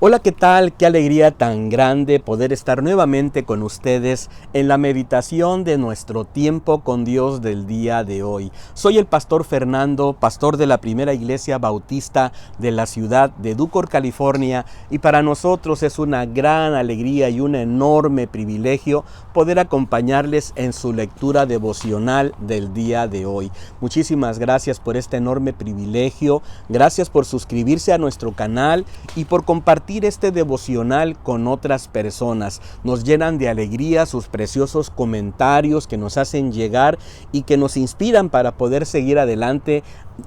Hola, ¿qué tal? Qué alegría tan grande poder estar nuevamente con ustedes en la meditación de nuestro tiempo con Dios del día de hoy. Soy el pastor Fernando, pastor de la Primera Iglesia Bautista de la ciudad de Ducor, California, y para nosotros es una gran alegría y un enorme privilegio poder acompañarles en su lectura devocional del día de hoy. Muchísimas gracias por este enorme privilegio, gracias por suscribirse a nuestro canal y por compartir este devocional con otras personas. Nos llenan de alegría sus preciosos comentarios que nos hacen llegar y que nos inspiran para poder seguir adelante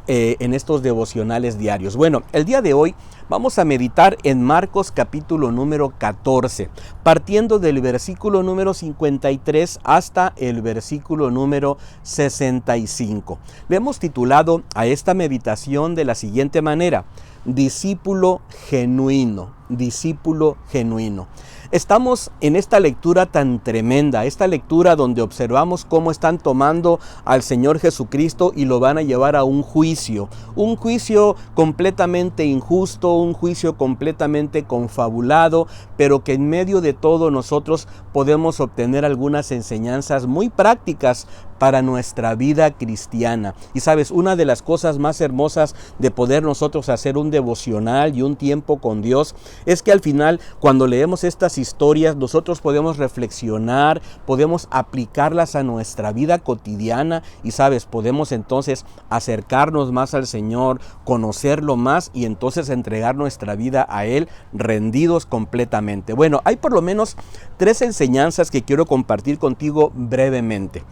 en estos devocionales diarios. Bueno, el día de hoy vamos a meditar en Marcos capítulo número 14, partiendo del versículo número 53 hasta el versículo número 65. Le hemos titulado a esta meditación de la siguiente manera: discípulo genuino, discípulo genuino. Estamos en esta lectura tan tremenda, esta lectura donde observamos cómo están tomando al Señor Jesucristo y lo van a llevar a un juicio completamente injusto, un juicio completamente confabulado, pero que en medio de todo nosotros podemos obtener algunas enseñanzas muy prácticas para nuestra vida cristiana. Y sabes, una de las cosas más hermosas de poder nosotros hacer un devocional y un tiempo con Dios es que al final, cuando leemos estas historias, nosotros podemos reflexionar, podemos aplicarlas a nuestra vida cotidiana y sabes, podemos entonces acercarnos más al Señor, conocerlo más y entonces entregar nuestra vida a Él rendidos completamente. Bueno, hay por lo menos 3 enseñanzas que quiero compartir contigo brevemente.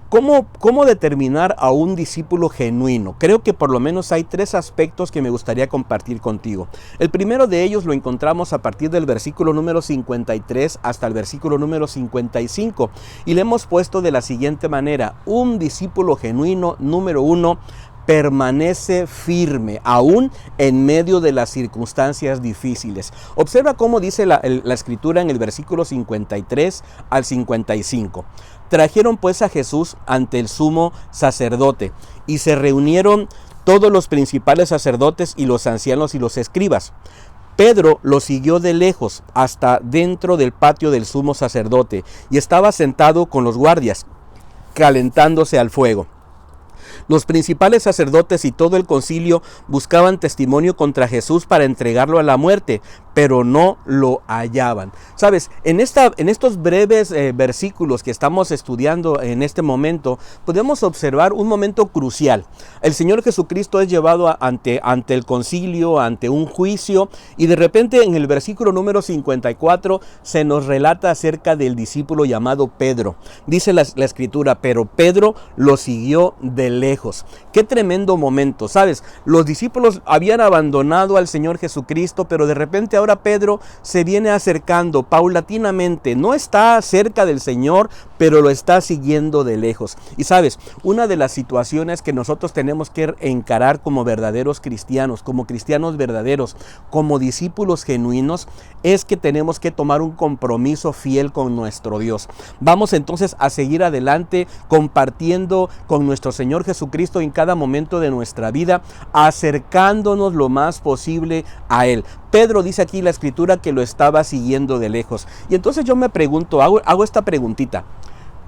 ¿Cómo determinar a un discípulo genuino? Creo que por lo menos hay 3 aspectos que me gustaría compartir contigo. El primero de ellos lo encontramos a partir del versículo número 53 hasta el versículo número 55 y le hemos puesto de la siguiente manera: un discípulo genuino, número 1, permanece firme, aún en medio de las circunstancias difíciles. Observa cómo dice la escritura en el versículo 53 al 55. Trajeron pues a Jesús ante el sumo sacerdote y se reunieron todos los principales sacerdotes y los ancianos y los escribas. Pedro lo siguió de lejos hasta dentro del patio del sumo sacerdote y estaba sentado con los guardias, calentándose al fuego. Los principales sacerdotes y todo el concilio buscaban testimonio contra Jesús para entregarlo a la muerte, pero no lo hallaban. Sabes, en estos breves versículos que estamos estudiando en este momento, podemos observar un momento crucial. El Señor Jesucristo es llevado ante el concilio, ante un juicio, y de repente en el versículo número 54 se nos relata acerca del discípulo llamado Pedro. Dice la escritura: pero Pedro lo siguió de lejos. Qué tremendo momento, ¿sabes? Los discípulos habían abandonado al Señor Jesucristo, pero de repente ahora Pedro se viene acercando paulatinamente. No está cerca del Señor, pero lo está siguiendo de lejos. Y sabes, una de las situaciones que nosotros tenemos que encarar como verdaderos cristianos, como cristianos verdaderos, como discípulos genuinos, es que tenemos que tomar un compromiso fiel con nuestro Dios. Vamos entonces a seguir adelante compartiendo con nuestro Señor Jesucristo en cada momento de nuestra vida, acercándonos lo más posible a Él. Pedro dice aquí la escritura que lo estaba siguiendo de lejos. Y entonces yo me pregunto, hago esta preguntita: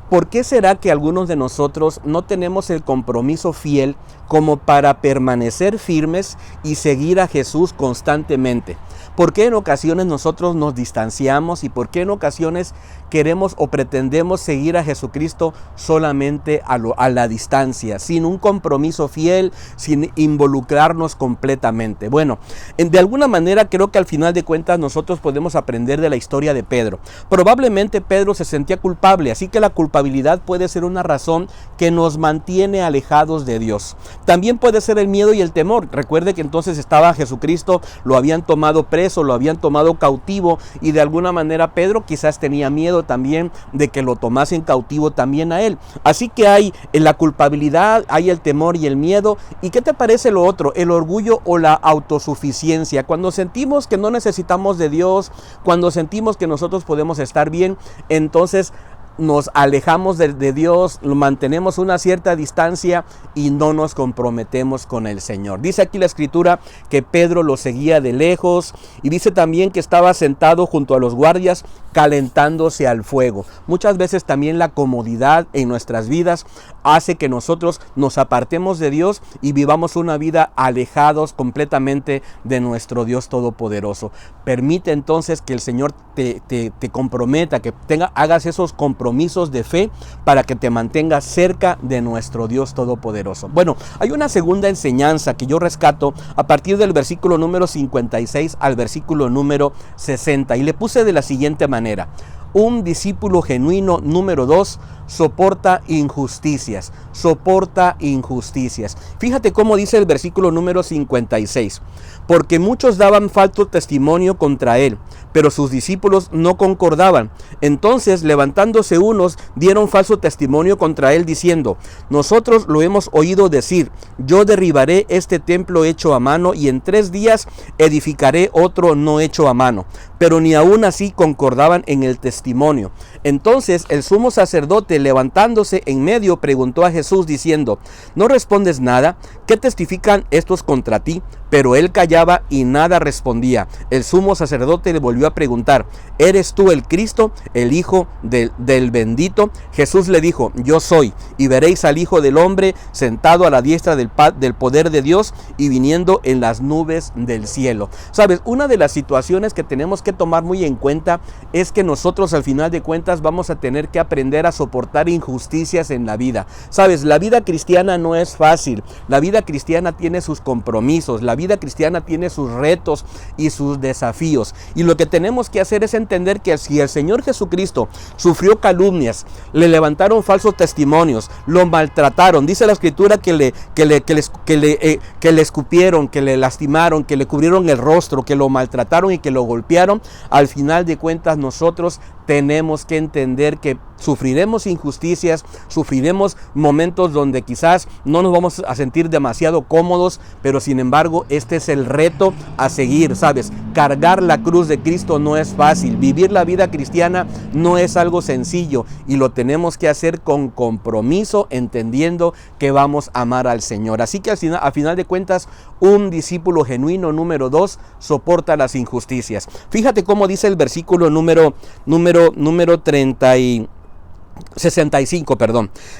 ¿por qué será que algunos de nosotros no tenemos el compromiso fiel como para permanecer firmes y seguir a Jesús constantemente? ¿Por qué en ocasiones nosotros nos distanciamos y por qué en ocasiones queremos o pretendemos seguir a Jesucristo solamente a la distancia, sin un compromiso fiel, sin involucrarnos completamente? Bueno, de alguna manera creo que al final de cuentas nosotros podemos aprender de la historia de Pedro. Probablemente Pedro se sentía culpable, así que la culpabilidad puede ser una razón que nos mantiene alejados de Dios. También puede ser el miedo y el temor. Recuerde que entonces estaba Jesucristo, lo habían tomado preso, lo habían tomado cautivo y de alguna manera Pedro quizás tenía miedo también de que lo tomasen cautivo también a él. Así que hay la culpabilidad, hay el temor y el miedo. ¿Y qué te parece lo otro? El orgullo o la autosuficiencia. Cuando sentimos que no necesitamos de Dios, cuando sentimos que nosotros podemos estar bien, entonces nos alejamos de Dios, mantenemos una cierta distancia y no nos comprometemos con el Señor. Dice aquí la Escritura que Pedro lo seguía de lejos y dice también que estaba sentado junto a los guardias calentándose al fuego. Muchas veces también la comodidad en nuestras vidas hace que nosotros nos apartemos de Dios y vivamos una vida alejados completamente de nuestro Dios Todopoderoso. Permite entonces que el Señor te comprometa, que hagas esos compromisos de fe para que te mantengas cerca de nuestro Dios Todopoderoso. Bueno, hay una segunda enseñanza que yo rescato a partir del versículo número 56 al versículo número 60 y le puse de la siguiente manera: un discípulo genuino, número 2, soporta injusticias, soporta injusticias. Fíjate cómo dice el versículo número 56. Porque muchos daban falso testimonio contra él, pero sus discípulos no concordaban. Entonces, levantándose unos, dieron falso testimonio contra él, diciendo: nosotros lo hemos oído decir, yo derribaré este templo hecho a mano, y en 3 días edificaré otro no hecho a mano. Pero ni aún así concordaban en el testimonio. Entonces el sumo sacerdote, levantándose en medio, preguntó a Jesús diciendo: ¿no respondes nada? ¿Qué testifican estos contra ti? Pero él callaba y nada respondía. El sumo sacerdote le volvió a preguntar: ¿eres tú el Cristo, el Hijo del bendito? Jesús le dijo: yo soy. Y veréis al Hijo del Hombre sentado a la diestra del poder de Dios y viniendo en las nubes del cielo. Sabes, una de las situaciones que tenemos que tomar muy en cuenta es que nosotros al final de cuentas vamos a tener que aprender a soportar injusticias en la vida. Sabes, la vida cristiana no es fácil. La vida cristiana tiene sus compromisos. La vida cristiana tiene sus retos y sus desafíos. Y lo que tenemos que hacer es entender que si el Señor Jesucristo sufrió calumnias, le levantaron falsos testimonios, lo maltrataron, dice la Escritura que le escupieron, que le lastimaron, que le cubrieron el rostro, que lo maltrataron y que lo golpearon, al final de cuentas nosotros tenemos que entender que sufriremos injusticias, sufriremos momentos donde quizás no nos vamos a sentir demasiado cómodos, pero sin embargo este es el reto a seguir, ¿sabes? Cargar la cruz de Cristo no es fácil, vivir la vida cristiana no es algo sencillo y lo tenemos que hacer con compromiso, entendiendo que vamos a amar al Señor. Así que a final de cuentas, un discípulo genuino, número 2, soporta las injusticias. Fíjate cómo dice el versículo número 65.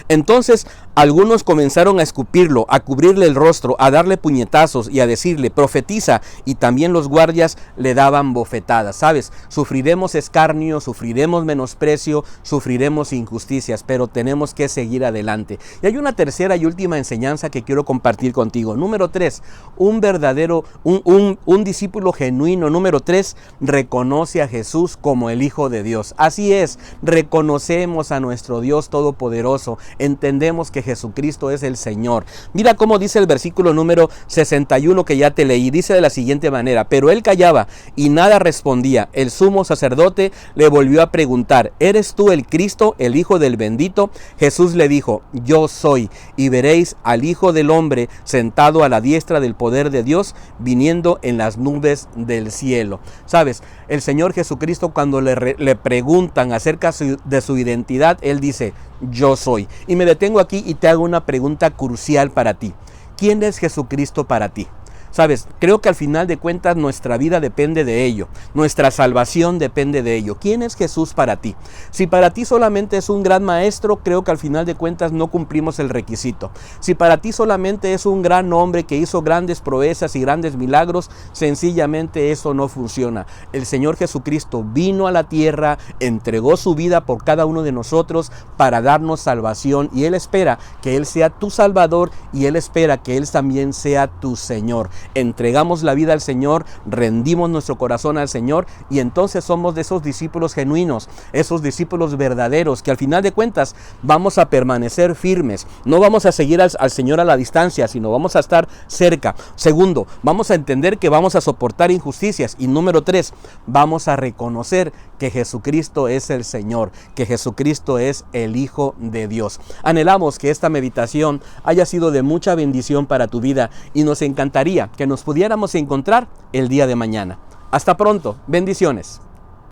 Entonces algunos comenzaron a escupirlo, a cubrirle el rostro, a darle puñetazos y a decirle: profetiza. Y también los guardias le daban bofetadas. Sabes, sufriremos escarnio, sufriremos menosprecio, sufriremos injusticias, pero tenemos que seguir adelante. Y hay una tercera y última enseñanza que quiero compartir contigo. Número 3, un discípulo genuino, número 3, reconoce a Jesús como el Hijo de Dios. Así es, reconocemos a nuestro Dios Todopoderoso, entendemos que Jesucristo es el Señor. Mira cómo dice el versículo número 61 que ya te leí, dice de la siguiente manera: pero él callaba y nada respondía. El sumo sacerdote le volvió a preguntar: ¿eres tú el Cristo, el Hijo del bendito? Jesús le dijo: yo soy. Y veréis al Hijo del Hombre sentado a la diestra del poder de Dios, viniendo en las nubes del cielo. Sabes, el Señor Jesucristo, cuando le preguntan acerca de su identidad, Él dice: yo soy. Y me detengo aquí y te hago una pregunta crucial para ti. ¿Quién es Jesucristo para ti? Sabes, creo que al final de cuentas nuestra vida depende de ello, nuestra salvación depende de ello. ¿Quién es Jesús para ti? Si para ti solamente es un gran maestro, creo que al final de cuentas no cumplimos el requisito. Si para ti solamente es un gran hombre que hizo grandes proezas y grandes milagros, sencillamente eso no funciona. El Señor Jesucristo vino a la tierra, entregó su vida por cada uno de nosotros para darnos salvación, y Él espera que Él sea tu Salvador y Él espera que Él también sea tu Señor. Entregamos la vida al Señor, rendimos nuestro corazón al Señor, y entonces somos de esos discípulos genuinos, esos discípulos verdaderos, que al final de cuentas vamos a permanecer firmes. No vamos a seguir al Señor a la distancia, sino vamos a estar cerca. Segundo, vamos a entender que vamos a soportar injusticias. Y número 3, vamos a reconocer que Jesucristo es el Señor, que Jesucristo es el Hijo de Dios. Anhelamos que esta meditación haya sido de mucha bendición para tu vida, y nos encantaría que nos pudiéramos encontrar el día de mañana. Hasta pronto, bendiciones.